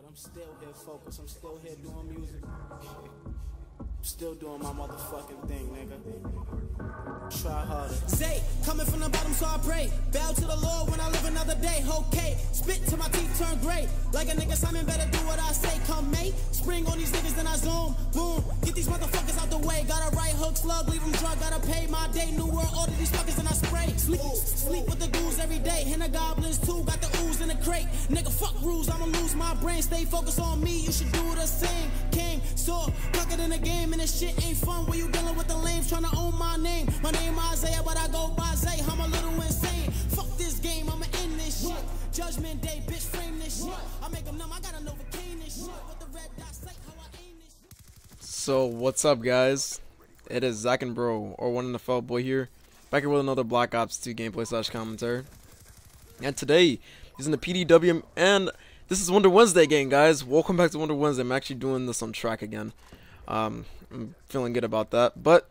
I'm still here focused, I'm still here doing music. I'm still doing my motherfucking thing, nigga. Try harder. Zay, coming from the bottom, so I pray. Bow to the Lord when I live another day. Okay, spit till my teeth turn gray. Like a nigga Simon, better do what I say. Come May, spring on these niggas, then I zoom. Boom, get these motherfuckers out the way. Got a right hook, slug, leave them drunk. Gotta pay my day. New world order these fuckers, and I spray. Sleep with the ghouls every day. And the goblins too, got the ooze in the crate. Nigga, fuck rules, I'ma lose my brain. Stay focused on me, you should do the same. King, so, pocket in the game, and this shit ain't fun when you dealing with the lames trying to own my name. My name Isaiah, but I go by Zay. I'm a little insane. Fuck this game, I'ma end this shit. Judgment day, bitch, frame this shit. I make them numb, I gotta Novocaine this shit. What the red dot say, how I aim this shit. So what's up, guys? It is zachandbro, or One NFL Boy here, back here with another Black Ops 2 gameplay / commentary. And today, using the PDW, and this is Wonder Wednesday again, guys. Welcome back to Wonder Wednesday. I'm actually doing this on track again. I'm feeling good about that. But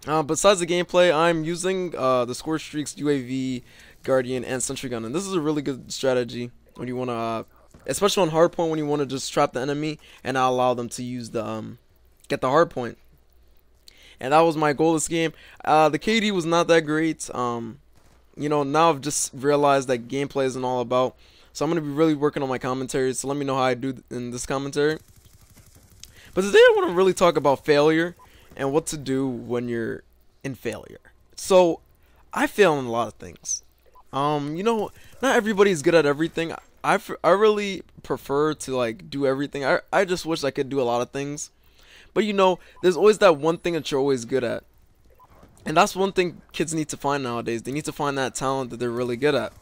besides the gameplay, I'm using the Score Streaks, UAV, Guardian, and Sentry Gun. And this is a really good strategy when you want to, especially on hardpoint, when you want to just trap the enemy and not allow them to use the get the hardpoint. And that was my goal this game. The KD was not that great. You know, now I've just realized that gameplay isn't all about. So I'm going to be really working on my commentary. So let me know how I do in this commentary. But today I want to really talk about failure and what to do when you're in failure. So I fail in a lot of things. You know, not everybody's good at everything. I really prefer to like do everything. I just wish I could do a lot of things. But you know, there's always that one thing that you're always good at. And that's one thing kids need to find nowadays. They need to find that talent that they're really good at.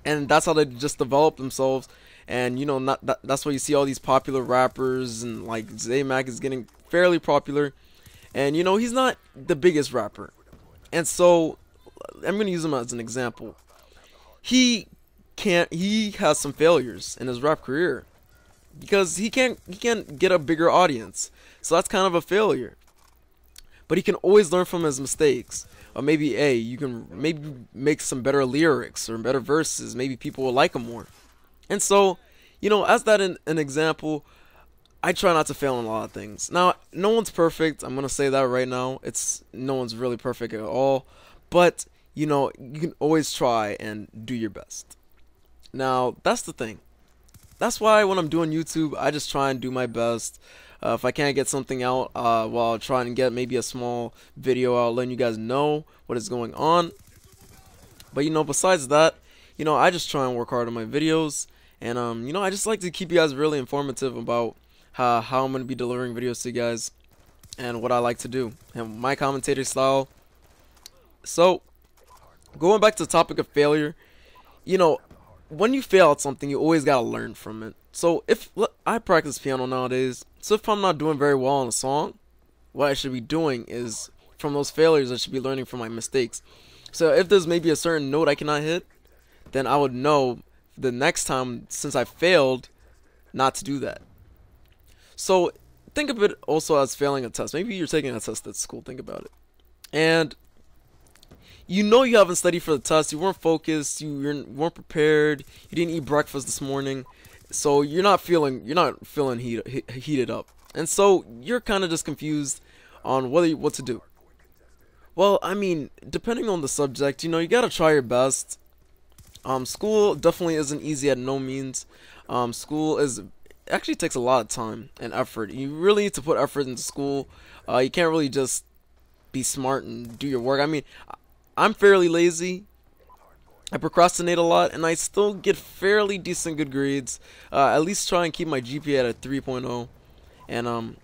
And that's how they just develop themselves. And you know, that's why you see all these popular rappers, and like Zay is getting fairly popular. And you know, he's not the biggest rapper. And so I'm gonna use him as an example. He has some failures in his rap career because he can't get a bigger audience. So that's kind of a failure. But he can always learn from his mistakes. Or maybe, you can maybe make some better lyrics or better verses. Maybe people will like him more. And so, you know, as that an example, I try not to fail in a lot of things. Now, no one's perfect. I'm going to say that right now. No one's really perfect at all. But, you know, you can always try and do your best. Now, that's the thing. That's why when I'm doing YouTube, I just try and do my best. If I can't get something out, I'll try and get maybe a small video out letting you guys know what is going on. But, you know, besides that, you know, I just try and work hard on my videos. And, you know, I just like to keep you guys really informative about how I'm going to be delivering videos to you guys and what I like to do and my commentator style. So, going back to the topic of failure, you know, when you fail at something, you always got to learn from it. So, if I practice piano nowadays, so if I'm not doing very well on a song, what I should be doing is, from those failures, I should be learning from my mistakes. So, if there's maybe a certain note I cannot hit, then I would know the next time, since I failed, not to do that. So think of it also as failing a test. Maybe you're taking a test at school. Think about it. And you know you haven't studied for the test. You weren't focused. You weren't prepared. You didn't eat breakfast this morning. So you're not feeling heated up. And so you're kind of just confused on what to do. Well, I mean, depending on the subject, you know, you got to try your best. School definitely isn't easy at no means. School actually takes a lot of time and effort. You really need to put effort into school. You can't really just be smart and do your work. I mean, I'm fairly lazy. I procrastinate a lot, and I still get fairly decent good grades. At least try and keep my GPA at a 3.0. And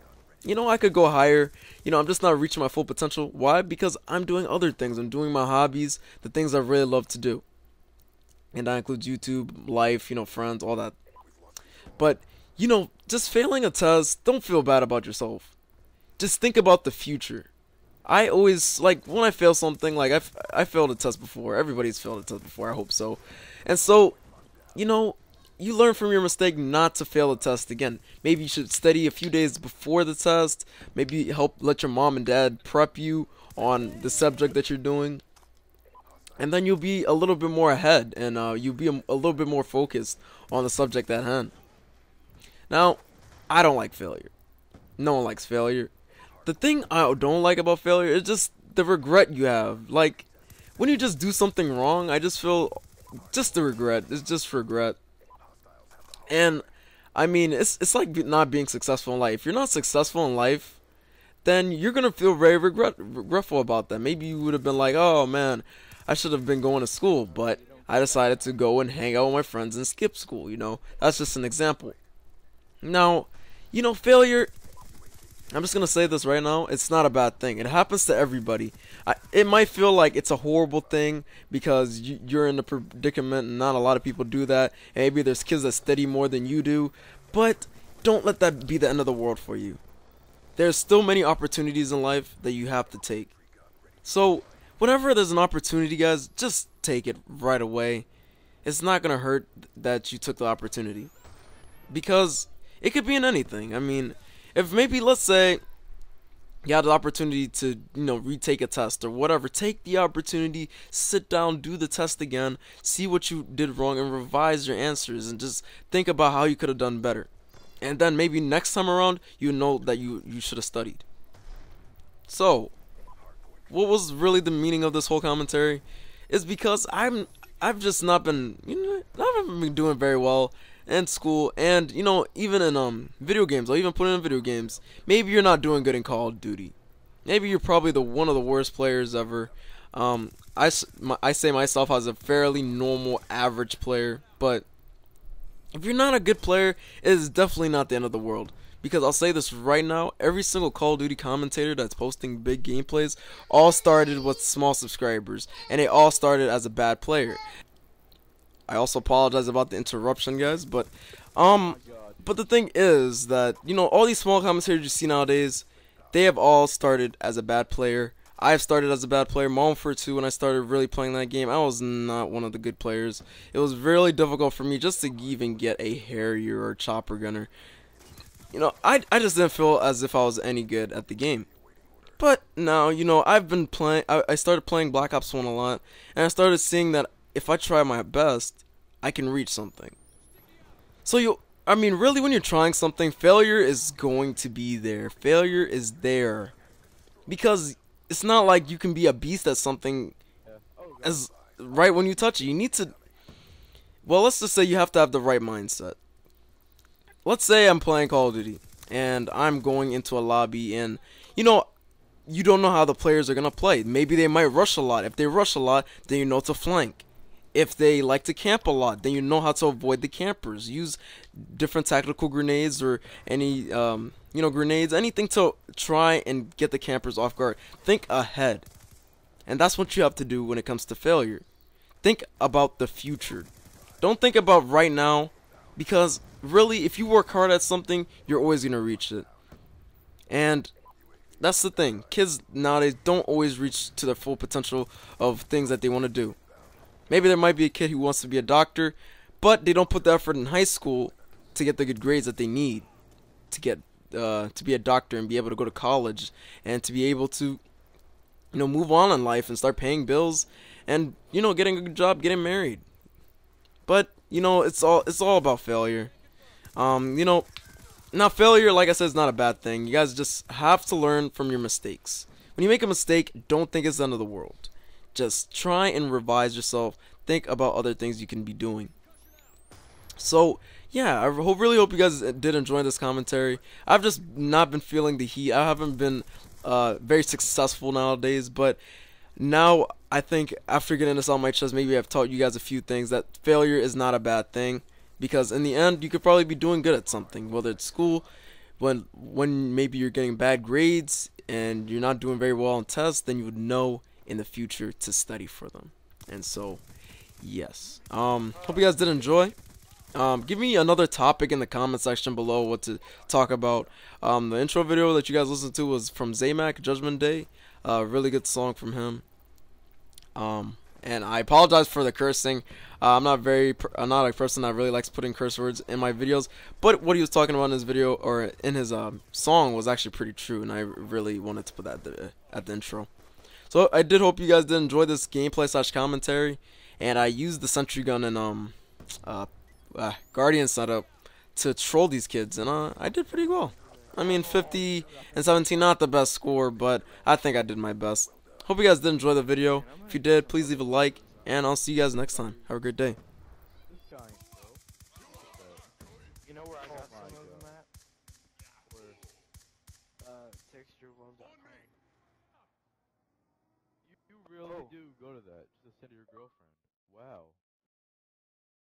you know, I could go higher. You know, I'm just not reaching my full potential. Why? Because I'm doing other things. I'm doing my hobbies, the things I really love to do. And that includes YouTube, life, you know, friends, all that. But, you know, just failing a test, don't feel bad about yourself. Just think about the future. I always, like, when I fail something, like, I failed a test before. Everybody's failed a test before, I hope so. And so, you know, you learn from your mistake not to fail a test again. Maybe you should study a few days before the test. Maybe let your mom and dad prep you on the subject that you're doing. and then you'll be a little bit more ahead, and you'll be a little bit more focused on the subject at hand. Now, I don't like failure. No one likes failure. The thing I don't like about failure is just the regret you have. Like, when you just do something wrong, I just feel just the regret. It's just regret. And I mean, it's like not being successful in life. If you're not successful in life, then you're gonna feel very regretful about that. Maybe you would have been like, oh man, I should have been going to school, but I decided to go and hang out with my friends and skip school, you know. That's just an example. Now, you know, failure, I'm just gonna say this right now, it's not a bad thing. It happens to everybody. It might feel like it's a horrible thing because you're in a predicament and not a lot of people do that. And maybe there's kids that study more than you do, but don't let that be the end of the world for you. There's still many opportunities in life that you have to take. So whenever there's an opportunity, guys, just take it right away. It's not gonna hurt that you took the opportunity, because it could be in anything. I mean, if maybe, let's say, you had the opportunity to, you know, retake a test or whatever, take the opportunity, sit down, do the test again, see what you did wrong, and revise your answers, and just think about how you could have done better. And then maybe next time around, you know that you should have studied. So, what was really the meaning of this whole commentary is because I've just not been, you know, I haven't been doing very well in school, and you know, even in video games. I'll even put in video games. Maybe you're not doing good in Call of Duty. Maybe you're probably one of the worst players ever. I say myself as a fairly normal, average player, but if you're not a good player, it is definitely not the end of the world. Because I'll say this right now, every single Call of Duty commentator that's posting big gameplays all started with small subscribers, and they all started as a bad player. I also apologize about the interruption, guys, but the thing is that, you know, all these small commentators you see nowadays, they have all started as a bad player. I've started as a bad player. Momford too. When I started really playing that game, I was not one of the good players. It was really difficult for me just to even get a Harrier or chopper gunner. You know, I just didn't feel as if I was any good at the game. But now, you know, I've been playing. I started playing Black Ops 1 a lot, and I started seeing that if I try my best, I can reach something. So I mean, really, when you're trying something, failure is going to be there. Failure is there, because it's not like you can be a beast at something as right when you touch it. You need to, well, let's just say you have to have the right mindset. Let's say I'm playing Call of Duty and I'm going into a lobby, and you know, you don't know how the players are gonna play. Maybe they might rush a lot. If they rush a lot, then you know to flank. If they like to camp a lot, then you know how to avoid the campers. Use different tactical grenades or any, you know, grenades, anything to try and get the campers off guard. Think ahead. And that's what you have to do when it comes to failure. Think about the future. Don't think about right now, because really, if you work hard at something, you're always going to reach it. And that's the thing. Kids nowadays don't always reach to their full potential of things that they want to do. Maybe there might be a kid who wants to be a doctor, but they don't put the effort in high school to get the good grades that they need to get to be a doctor and be able to go to college and to be able to, you know, move on in life and start paying bills and, you know, getting a good job, getting married. But you know, it's all about failure. You know, now failure, like I said, is not a bad thing. You guys just have to learn from your mistakes. When you make a mistake, don't think it's the end of the world. Just try and revise yourself. Think about other things you can be doing. So, yeah, I really hope you guys did enjoy this commentary. I've just not been feeling the heat. I haven't been very successful nowadays, but now I think after getting this on my chest, maybe I've taught you guys a few things, that failure is not a bad thing, because in the end, you could probably be doing good at something, whether it's school, when maybe you're getting bad grades and you're not doing very well on tests, then you would know in the future to study for them. And so, yes, hope you guys did enjoy. Give me another topic in the comment section below what to talk about. The intro video that you guys listened to was from Zaymac, Judgment Day. Really good song from him. And I apologize for the cursing. I'm not a person that really likes putting curse words in my videos, but what he was talking about in his video, or in his song, was actually pretty true, and I really wanted to put that at the intro. So So I did hope you guys did enjoy this gameplay slash commentary, and I used the sentry gun and guardian setup to troll these kids, and I did pretty well. I mean, 50 and 17, not the best score, but I think I did my best. Hope you guys did enjoy the video. If you did, please leave a like, and I'll see you guys next time. Have a great day. You know where I got some of them at? Where? Texturebro.com. You really do go to that just to send to your girlfriend. Wow.